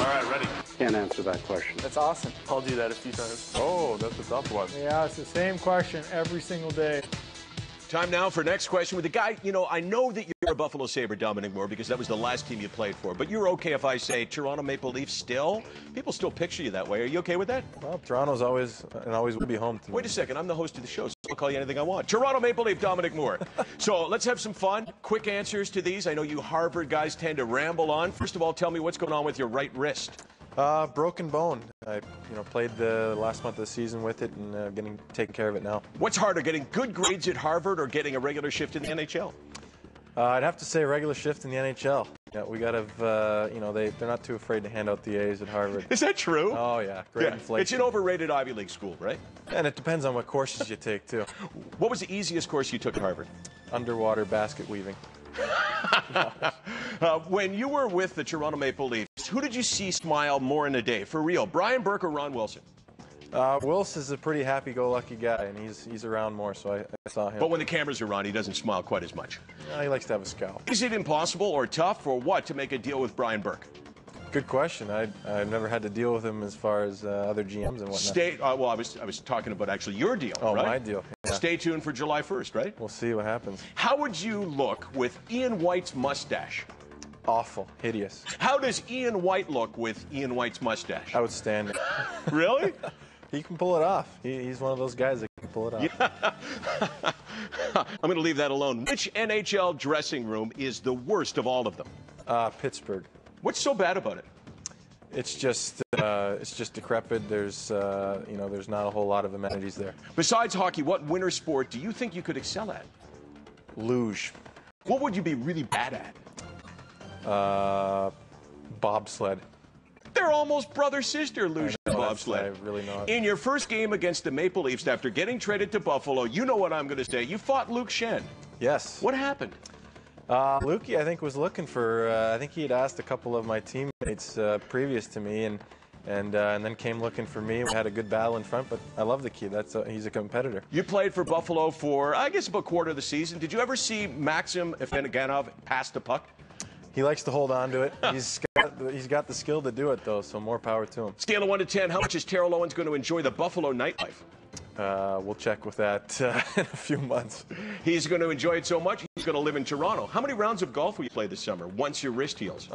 All right, ready. Can't answer that question. That's awesome. I'll do that a few times. Oh, that's a tough one. Yeah, it's the same question every single day. Time now for next question with the guy, I know that you're a Buffalo Sabre, Dominic Moore, because that was the last team you played for. But you're okay if I say Toronto Maple Leafs still? People still picture you that way. Are you okay with that? Well, Toronto's always and always will be home to me. Wait a second. I'm the host of the show, so I'll call you anything I want. Toronto Maple Leaf, Dominic Moore. So let's have some fun. Quick answers to these. I know you Harvard guys tend to ramble on. First of all, tell me what's going on with your right wrist. Broken bone. I played the last month of the season with it and getting taken care of it now. What's harder, getting good grades at Harvard or getting a regular shift in the NHL? I'd have to say regular shift in the NHL. Yeah, we got to, they're not too afraid to hand out the A's at Harvard. Is that true? Oh, yeah. Great inflation. It's an overrated Ivy League school, right? And it depends on what courses you take, too. What was the easiest course you took at Harvard? Underwater basket weaving. When you were with the Toronto Maple Leafs, who did you see smile more in a day? For real, Brian Burke or Ron Wilson? Wills is a pretty happy-go-lucky guy, and he's around more, so I saw him. But when the cameras are on, he doesn't smile quite as much. He likes to have a scowl. Is it impossible or tough or what to make a deal with Brian Burke? Good question. I've never had to deal with him as far as other GMs and whatnot. Well, I was talking about actually your deal, Oh, right? my deal. Yeah. Stay tuned for July 1st, right? We'll see what happens. How would you look with Ian White's mustache? Awful. Hideous. How does Ian White look with Ian White's mustache? Outstanding. Really? He can pull it off. He's one of those guys that can pull it off. Yeah. I'm going to leave that alone. Which NHL dressing room is the worst of all of them? Pittsburgh. What's so bad about it? It's just decrepit. There's there's not a whole lot of amenities there. Besides hockey, what winter sport do you think you could excel at? Luge. What would you be really bad at? Bobsled. They're almost brother-sister, luge and bobsled. I really know it. In your first game against the Maple Leafs after getting traded to Buffalo, you know what I'm going to say. You fought Luke Schenn. Yes. What happened? Lukey, I think, was looking for. I think he had asked a couple of my teammates previous to me, and then came looking for me. We had a good battle in front, but I love the kid. He's a competitor. You played for Buffalo for, I guess, about a quarter of the season. Did you ever see Maxim Afinogenov pass the puck? He likes to hold on to it. He's got the skill to do it, though, so more power to him. Scale of 1 to 10, how much is Terrell Owens going to enjoy the Buffalo nightlife? We'll check with that in a few months. He's going to enjoy it so much, he's going to live in Toronto. How many rounds of golf will you play this summer once your wrist heals?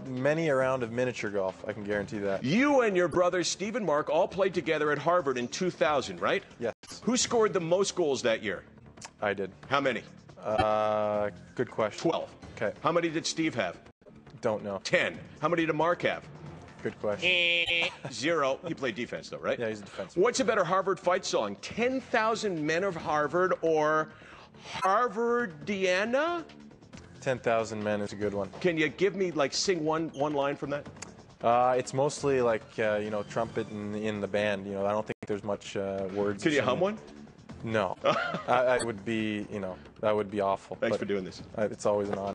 Many a round of miniature golf, I can guarantee that. You and your brothers, Steve and Mark, all played together at Harvard in 2000, right? Yes. Who scored the most goals that year? I did. How many? Good question. 12. Okay. How many did Steve have? Don't know. 10. How many did Mark have? Good question. 0. You play defense, though, right? Yeah, he's a defenseman. What's a better Harvard fight song? 10,000 Men of Harvard or Harvardiana? 10,000 Men is a good one. Can you give me, sing one line from that? It's mostly trumpet in the band. I don't think there's much words. Can you hum one? No. I would be, that would be awful. Thanks for doing this. It's always an honor.